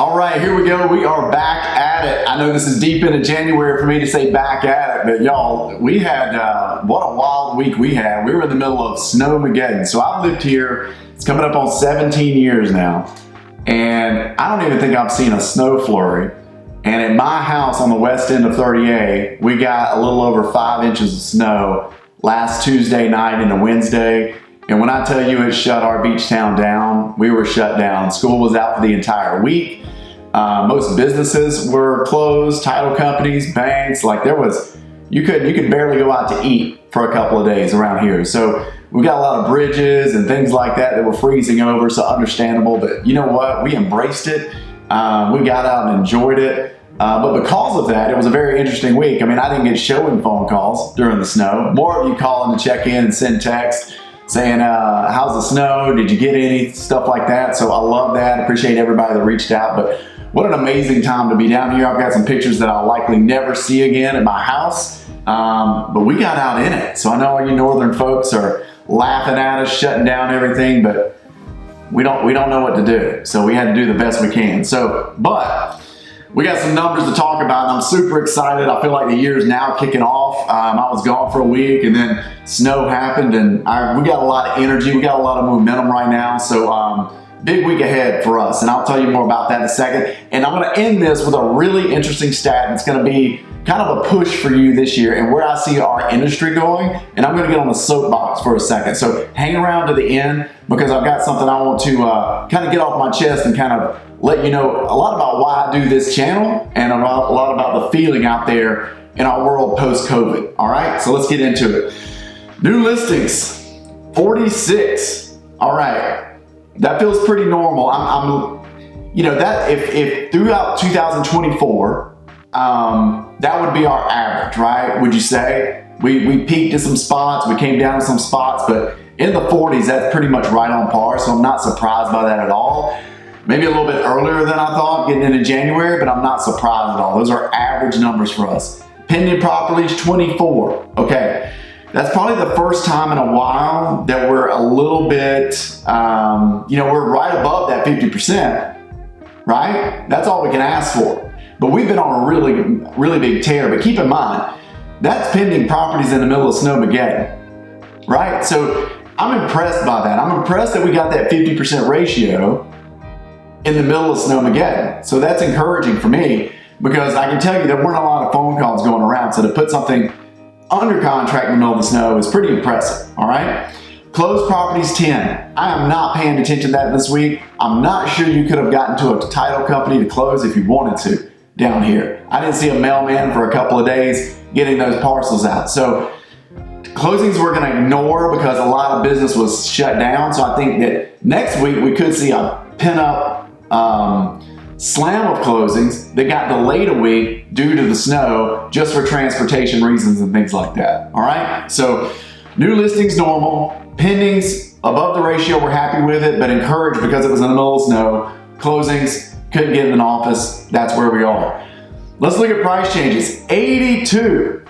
All right, here we go. We are back at it. I know this is deep into January for me to say back at it, but y'all, we had, what a wild week we had. We were in the middle of Snowmageddon. So I've lived here, it's coming up on 17 years now, and I don't even think I've seen a snow flurry. And at my house on the west end of 30A, we got a little over 5 inches of snow last Tuesday night into Wednesday. And when I tell you it shut our beach town down, we were shut down. School was out for the entire week. Most businesses were closed, title companies, banks, like you could barely go out to eat for a couple of days around here. So we got a lot of bridges and things like that were freezing over, so understandable. But you know what? We embraced it. We got out and enjoyed it. But because of that, it was a very interesting week. I mean, I didn't get showing phone calls during the snow. More of you calling to check in and send text saying, how's the snow? Did you get any? Stuff like that. So I love that. Appreciate everybody that reached out. But what an amazing time to be down here. I've got some pictures that I'll likely never see again at my house. But we got out in it. So I know all you northern folks are laughing at us, shutting down everything, but we don't know what to do. So we had to do the best we can. But we got some numbers to talk about, and I'm super excited. I feel like the year's now kicking off. I was gone for a week, and then snow happened, and we got a lot of energy. We got a lot of momentum right now, so big week ahead for us, and I'll tell you more about that in a second. And I'm going to end this with a really interesting stat, and it's going to be kind of a push for you this year and where I see our industry going, and I'm going to get on the soapbox for a second. So hang around to the end, because I've got something I want to kind of get off my chest and kind of let you know a lot about why I do this channel and a lot about the feeling out there in our world post-COVID. All right, so let's get into it. New listings, 46. All right, that feels pretty normal. You know, that if throughout 2024, that would be our average, right? Would you say? We peaked at some spots, we came down to some spots, but in the 40s, that's pretty much right on par. So I'm not surprised by that at all. Maybe a little bit earlier than I thought, getting into January, but I'm not surprised at all. Those are average numbers for us. Pending properties, 24. Okay, that's probably the first time in a while that we're a little bit, you know, we're right above that 50%, right? That's all we can ask for. But we've been on a really, really big tear. But keep in mind, that's pending properties in the middle of Snowmageddon, right? So I'm impressed by that. I'm impressed that we got that 50% ratio in the middle of Snowmageddon. So that's encouraging for me, because I can tell you there weren't a lot of phone calls going around. So to put something under contract in the middle of the snow is pretty impressive, all right? Closed properties, 10. I am not paying attention to that this week. I'm not sure you could have gotten to a title company to close if you wanted to down here. I didn't see a mailman for a couple of days getting those parcels out. So closings we're going to ignore because a lot of business was shut down. So I think that next week we could see a pin-up slam of closings that got delayed a week due to the snow, just for transportation reasons and things like that. All right, so new listings normal, pendings above the ratio, we're happy with it, but encouraged because it was in the middle of snow. Closings, couldn't get in an office, that's where we are. Let's look at price changes. 82.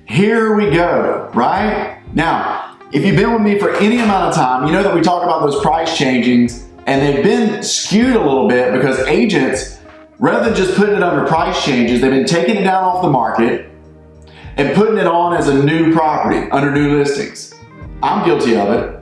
Here we go, right? Now, if you've been with me for any amount of time, you know that we talk about those price changings, and they've been skewed a little bit because agents, rather than just putting it under price changes, they've been taking it down off the market and putting it on as a new property under new listings. I'm guilty of it.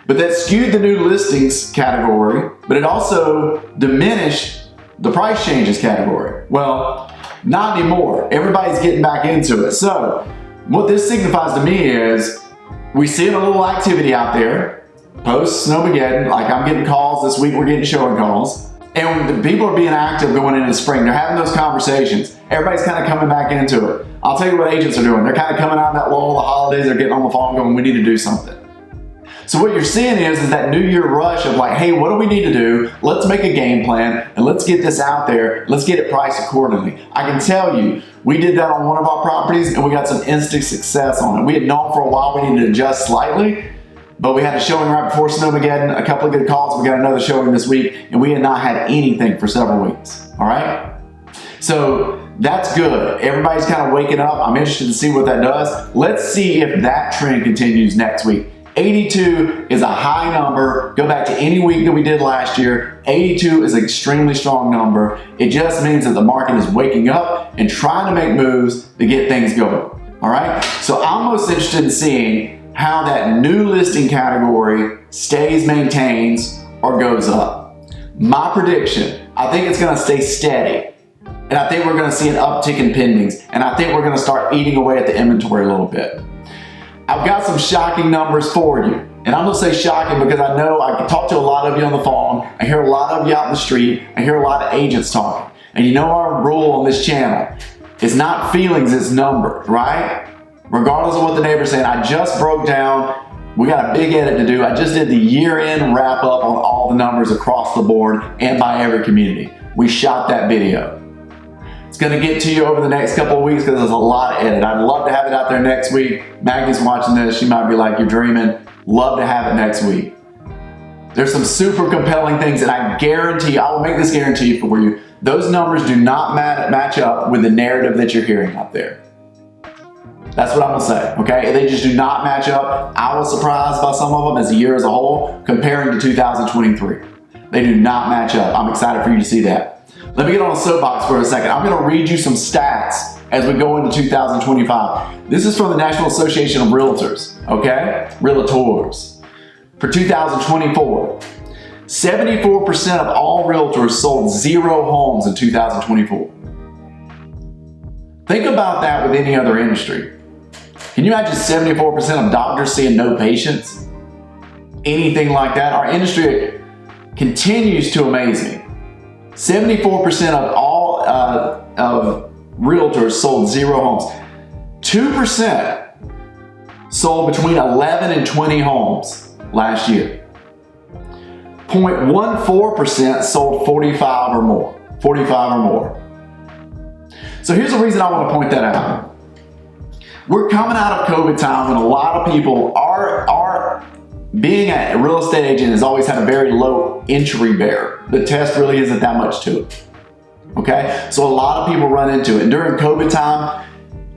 But that skewed the new listings category, but it also diminished the price changes category. Well, not anymore. Everybody's getting back into it. So what this signifies to me is we see a little activity out there post Snowmageddon. Like, I'm getting calls this week, we're getting showing calls, and the people are being active going into spring. They're having those conversations. Everybody's kind of coming back into it. I'll tell you what agents are doing. They're kind of coming out of that lull of the holidays. They're getting on the phone going, we need to do something. So what you're seeing is that New Year rush of like, hey, what do we need to do? Let's make a game plan and let's get this out there. Let's get it priced accordingly. I can tell you, we did that on one of our properties and we got some instant success on it. We had known for a while we needed to adjust slightly, but we had a showing right before Snowmageddon, a couple of good calls. We got another showing this week, and we had not had anything for several weeks, all right? So that's good. Everybody's kind of waking up. I'm interested to see what that does. Let's see if that trend continues next week. 82 is a high number. Go back to any week that we did last year. 82 is an extremely strong number. It just means that the market is waking up and trying to make moves to get things going. All right? So I'm most interested in seeing how that new listing category stays, maintains, or goes up. My prediction, I think it's going to stay steady. And I think we're going to see an uptick in pendings. And I think we're going to start eating away at the inventory a little bit. I've got some shocking numbers for you. And I'm going to say shocking because I know I can talk to a lot of you on the phone. I hear a lot of you out in the street. I hear a lot of agents talking. And you know our rule on this channel. It's not feelings, it's numbers, right? Regardless of what the neighbor's saying, I just broke down. We got a big edit to do. I just did the year-end wrap-up on all the numbers across the board and by every community. We shot that video. It's going to get to you over the next couple of weeks because there's a lot of edit. I'd love to have it out there next week. Maggie's watching this. She might be like, you're dreaming. Love to have it next week. There's some super compelling things, and I guarantee, I will make this guarantee for you. Those numbers do not match up with the narrative that you're hearing out there. That's what I'm going to say, okay? They just do not match up. I was surprised by some of them as a year as a whole comparing to 2023. They do not match up. I'm excited for you to see that. Let me get on a soapbox for a second. I'm going to read you some stats as we go into 2025. This is from the National Association of Realtors, okay? Realtors. For 2024, 74% of all realtors sold 0 homes in 2024. Think about that with any other industry. Can you imagine 74% of doctors seeing no patients? Anything like that? Our industry continues to amaze me. 74% of all of realtors sold 0 homes. 2% sold between 11 and 20 homes last year. 0.14% sold 45 or more. 45 or more. So here's the reason I want to point that out. We're coming out of COVID time when a lot of people are being a real estate agent has always had a very low entry barrier. The test really isn't that much to it. Okay? So a lot of people run into it. During COVID time,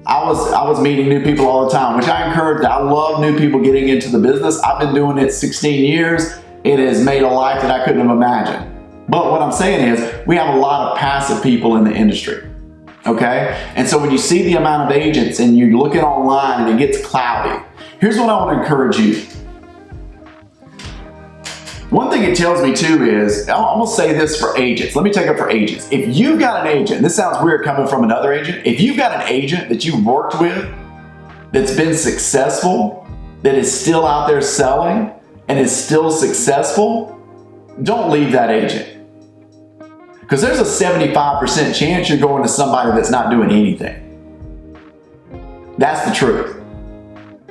I was meeting new people all the time, which I encourage. I love new people getting into the business. I've been doing it 16 years. It has made a life that I couldn't have imagined. But what I'm saying is we have a lot of passive people in the industry. Okay? And so when you see the amount of agents and you look at online and it gets cloudy, here's what I want to encourage you. One thing it tells me too is, I'm going to say this for agents. Let me take it for agents. If you've got an agent, this sounds weird coming from another agent. If you've got an agent that you've worked with that's been successful, that is still out there selling and is still successful, don't leave that agent. Because there's a 75% chance you're going to somebody that's not doing anything. That's the truth.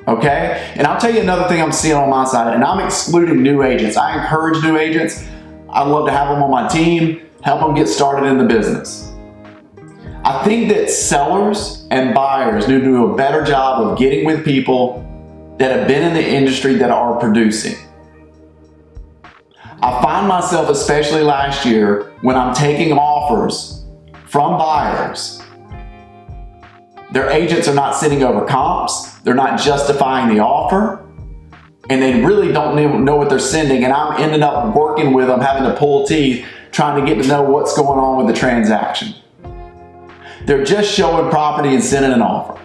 Okay? And I'll tell you another thing I'm seeing on my side, and I'm excluding new agents. I encourage new agents. I'd love to have them on my team, help them get started in the business. I think that sellers and buyers need to do a better job of getting with people that have been in the industry that are producing. I find myself, especially last year, when I'm taking offers from buyers, their agents are not sitting over comps, they're not justifying the offer, and they really don't know what they're sending, and I'm ending up working with them, having to pull teeth, trying to get to know what's going on with the transaction. They're just showing property and sending an offer.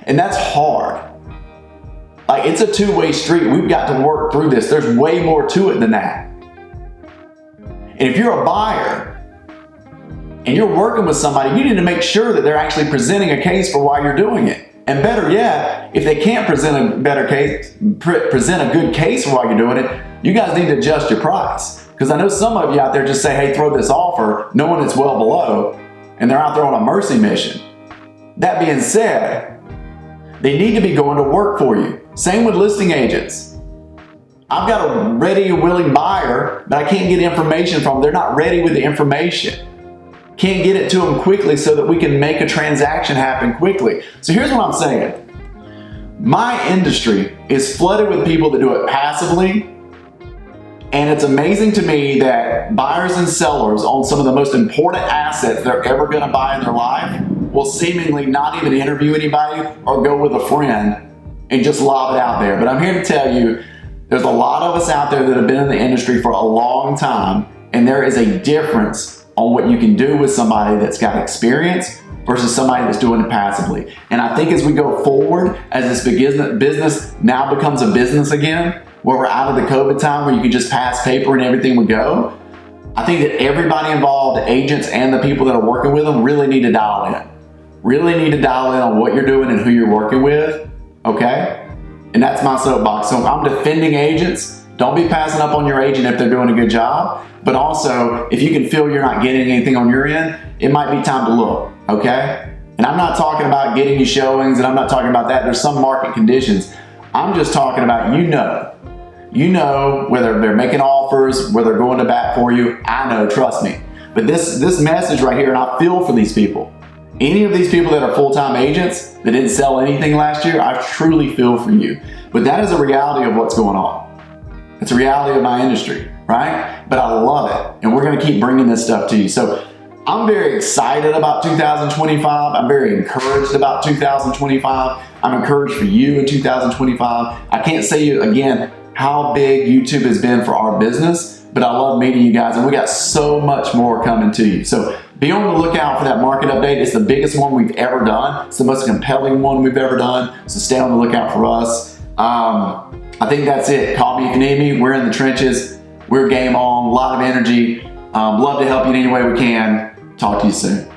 And that's hard. Like, it's a two-way street. We've got to work through this. There's way more to it than that. And if you're a buyer and you're working with somebody, you need to make sure that they're actually presenting a case for why you're doing it. And better yet, if they can't present a better case, present a good case for why you're doing it, you guys need to adjust your price. Because I know some of you out there just say, hey, throw this offer, knowing it's well below, and they're out there on a mercy mission. That being said, they need to be going to work for you. Same with listing agents. I've got a ready and willing buyer, but I can't get information from them. They're not ready with the information. Can't get it to them quickly so that we can make a transaction happen quickly. So here's what I'm saying. My industry is flooded with people that do it passively, and it's amazing to me that buyers and sellers on some of the most important assets they're ever going to buy in their life will seemingly not even interview anybody or go with a friend and just lob it out there. But I'm here to tell you, there's a lot of us out there that have been in the industry for a long time, and there is a difference on what you can do with somebody that's got experience versus somebody that's doing it passively. And I think as we go forward, as this business now becomes a business again, where we're out of the COVID time where you can just pass paper and everything would go, I think that everybody involved, the agents and the people that are working with them, really need to dial in. Really need to dial in on what you're doing and who you're working with, okay? And that's my soapbox. So if I'm defending agents, don't be passing up on your agent if they're doing a good job. But also, if you can feel you're not getting anything on your end, it might be time to look, okay? And I'm not talking about getting you showings, and I'm not talking about that. There's some market conditions. I'm just talking about, you know whether they're making offers, whether they're going to bat for you. I know, trust me. But this message right here, and I feel for these people. Any of these people that are full-time agents that didn't sell anything last year, I truly feel for you. But that is a reality of what's going on. It's a reality of my industry, right? But I love it, and we're gonna keep bringing this stuff to you. So I'm very excited about 2025. I'm very encouraged about 2025. I'm encouraged for you in 2025. I can't say you again how big YouTube has been for our business, but I love meeting you guys, and we got so much more coming to you. So be on the lookout for that market update. It's the biggest one we've ever done. It's the most compelling one we've ever done. So stay on the lookout for us. I think that's it. Call me if you need me. We're in the trenches. We're game on. A lot of energy. Love to help you in any way we can. Talk to you soon.